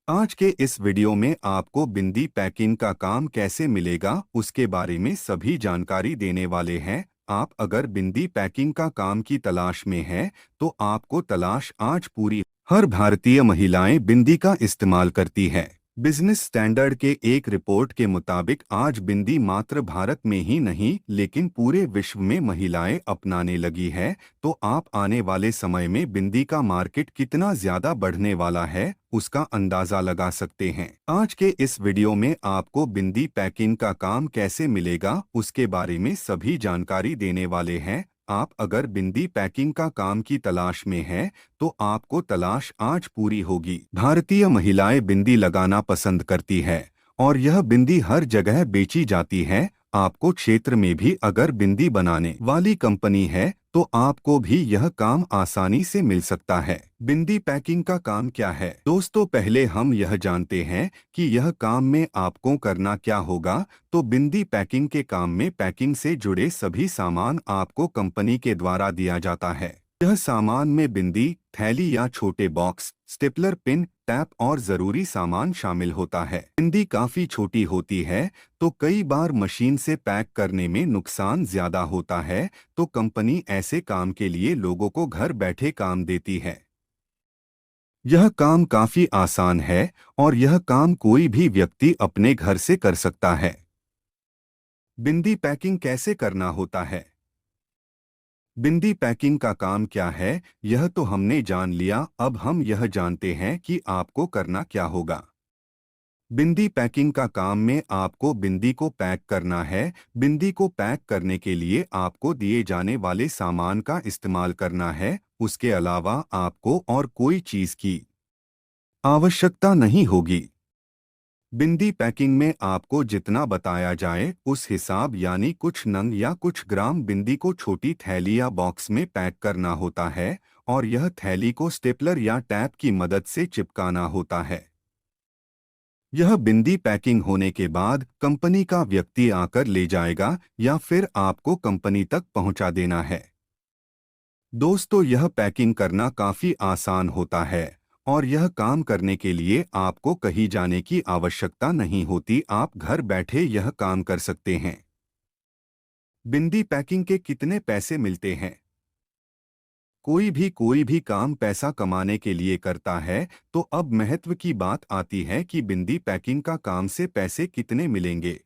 आज के इस वीडियो में आपको बिंदी पैकिंग का काम कैसे मिलेगा उसके बारे में सभी जानकारी देने वाले हैं। आप अगर बिंदी पैकिंग का काम की तलाश में हैं, तो आपको तलाश आज पूरी। हर भारतीय महिलाएं बिंदी का इस्तेमाल करती है। बिजनेस स्टैंडर्ड के एक रिपोर्ट के मुताबिक आज बिंदी मात्र भारत में ही नहीं लेकिन पूरे विश्व में महिलाएं अपनाने लगी है। तो आप आने वाले समय में बिंदी का मार्केट कितना ज्यादा बढ़ने वाला है उसका अंदाजा लगा सकते हैं। आज के इस वीडियो में आपको बिंदी पैकिंग का काम कैसे मिलेगा उसके बारे में सभी जानकारी देने वाले हैं। आप अगर बिंदी पैकिंग का काम की तलाश में हैं, तो आपको तलाश आज पूरी होगी। भारतीय महिलाएं बिंदी लगाना पसंद करती है और यह बिंदी हर जगह बेची जाती है। आपको क्षेत्र में भी अगर बिंदी बनाने वाली कंपनी है तो आपको भी यह काम आसानी से मिल सकता है। बिंदी पैकिंग का काम क्या है? दोस्तों, पहले हम यह जानते हैं कि यह काम में आपको करना क्या होगा। तो बिंदी पैकिंग के काम में पैकिंग से जुड़े सभी सामान आपको कंपनी के द्वारा दिया जाता है। यह सामान में बिंदी, थैली या छोटे बॉक्स, स्टेपलर पिन, टैप और जरूरी सामान शामिल होता है। बिंदी काफी छोटी होती है तो कई बार मशीन से पैक करने में नुकसान ज्यादा होता है, तो कंपनी ऐसे काम के लिए लोगों को घर बैठे काम देती है। यह काम काफी आसान है और यह काम कोई भी व्यक्ति अपने घर से कर सकता है। बिंदी पैकिंग कैसे करना होता है? बिंदी पैकिंग का काम क्या है यह तो हमने जान लिया। अब हम यह जानते हैं कि आपको करना क्या होगा। बिंदी पैकिंग का काम में आपको बिंदी को पैक करना है। बिंदी को पैक करने के लिए आपको दिए जाने वाले सामान का इस्तेमाल करना है। उसके अलावा आपको और कोई चीज की आवश्यकता नहीं होगी। बिंदी पैकिंग में आपको जितना बताया जाए उस हिसाब यानी कुछ नंग या कुछ ग्राम बिंदी को छोटी थैली या बॉक्स में पैक करना होता है और यह थैली को स्टेपलर या टैप की मदद से चिपकाना होता है। यह बिंदी पैकिंग होने के बाद कंपनी का व्यक्ति आकर ले जाएगा या फिर आपको कंपनी तक पहुंचा देना है। दोस्तों, यह पैकिंग करना काफी आसान होता है और यह काम करने के लिए आपको कहीं जाने की आवश्यकता नहीं होती। आप घर बैठे यह काम कर सकते हैं। बिंदी पैकिंग के कितने पैसे मिलते हैं? कोई भी काम पैसा कमाने के लिए करता है, तो अब महत्व की बात आती है कि बिंदी पैकिंग का काम से पैसे कितने मिलेंगे।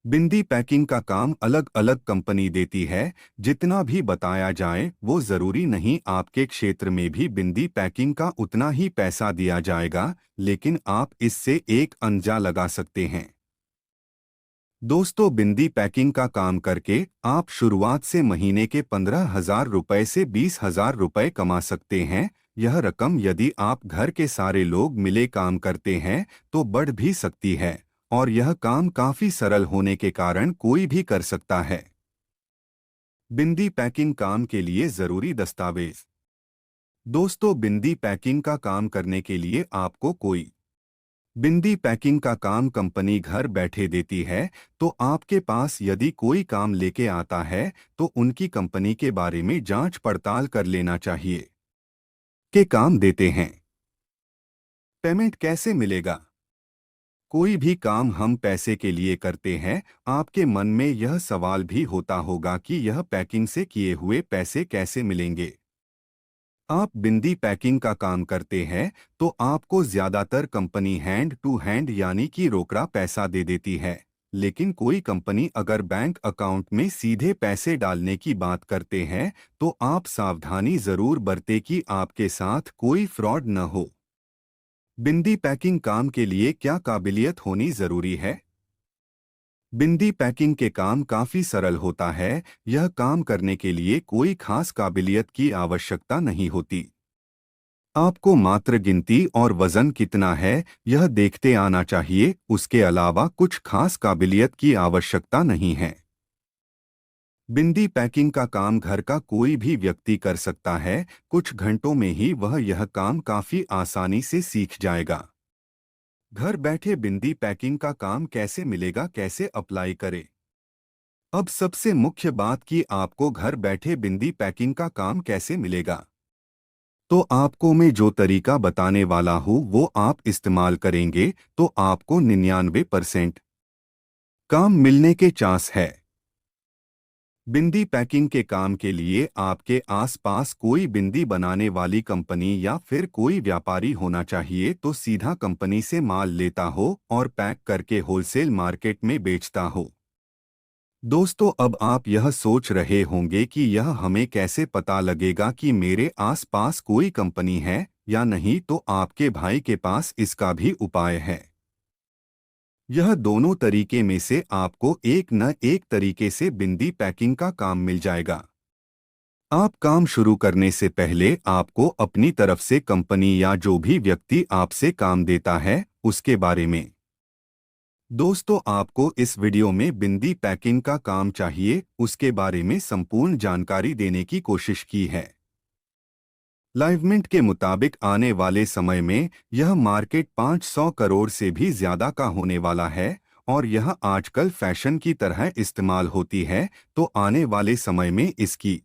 बिंदी पैकिंग का काम अलग अलग कंपनी देती है। जितना भी बताया जाए वो जरूरी नहीं आपके क्षेत्र में भी बिंदी पैकिंग का उतना ही पैसा दिया जाएगा, लेकिन आप इससे एक अंदाजा लगा सकते हैं। दोस्तों, बिंदी पैकिंग का काम करके आप शुरुआत से महीने के 15,000 रुपए से 20,000 रुपए कमा सकते हैं। यह रकम यदि आप घर के सारे लोग मिले काम करते हैं तो बढ़ भी सकती है और यह काम काफी सरल होने के कारण कोई भी कर सकता है। बिंदी पैकिंग काम के लिए जरूरी दस्तावेज। दोस्तों, बिंदी पैकिंग का काम करने के लिए आपको कोई बिंदी पैकिंग का काम कंपनी घर बैठे देती है, तो आपके पास यदि कोई काम लेके आता है तो उनकी कंपनी के बारे में जांच पड़ताल कर लेना चाहिए कि काम देते हैं। पेमेंट कैसे मिलेगा? कोई भी काम हम पैसे के लिए करते हैं। आपके मन में यह सवाल भी होता होगा कि यह पैकिंग से किए हुए पैसे कैसे मिलेंगे। आप बिंदी पैकिंग का काम करते हैं तो आपको ज्यादातर कंपनी हैंड टू हैंड यानी कि रोकड़ा पैसा दे देती है, लेकिन कोई कंपनी अगर बैंक अकाउंट में सीधे पैसे डालने की बात करते हैं तो आप सावधानी जरूर बरतें कि आपके साथ कोई फ्रॉड न हो। बिंदी पैकिंग काम के लिए क्या काबिलियत होनी जरूरी है? बिंदी पैकिंग के काम काफी सरल होता है। यह काम करने के लिए कोई खास काबिलियत की आवश्यकता नहीं होती। आपको मात्र गिनती और वजन कितना है यह देखते आना चाहिए। उसके अलावा कुछ खास काबिलियत की आवश्यकता नहीं है। बिंदी पैकिंग का काम घर का कोई भी व्यक्ति कर सकता है। कुछ घंटों में ही वह यह काम काफी आसानी से सीख जाएगा। घर बैठे बिंदी पैकिंग का काम कैसे मिलेगा, कैसे अप्लाई करें? अब सबसे मुख्य बात कि आपको घर बैठे बिंदी पैकिंग का काम कैसे मिलेगा। तो आपको मैं जो तरीका बताने वाला हूँ वो आप इस्तेमाल करेंगे तो आपको 99% काम मिलने के चांस है। बिंदी पैकिंग के काम के लिए आपके आसपास कोई बिंदी बनाने वाली कंपनी या फिर कोई व्यापारी होना चाहिए तो सीधा कंपनी से माल लेता हो और पैक करके होलसेल मार्केट में बेचता हो। दोस्तों, अब आप यह सोच रहे होंगे कि यह हमें कैसे पता लगेगा कि मेरे आसपास कोई कंपनी है या नहीं, तो आपके भाई के पास इसका भी उपाय है। यह दोनों तरीके में से आपको एक न एक तरीके से बिंदी पैकिंग का काम मिल जाएगा। आप काम शुरू करने से पहले आपको अपनी तरफ से कंपनी या जो भी व्यक्ति आपसे काम देता है उसके बारे में। दोस्तों, आपको इस वीडियो में बिंदी पैकिंग का काम चाहिए उसके बारे में संपूर्ण जानकारी देने की कोशिश की है। लाइवमिंट के मुताबिक आने वाले समय में यह मार्केट 500 करोड़ से भी ज्यादा का होने वाला है और यह आजकल फैशन की तरह इस्तेमाल होती है, तो आने वाले समय में इसकी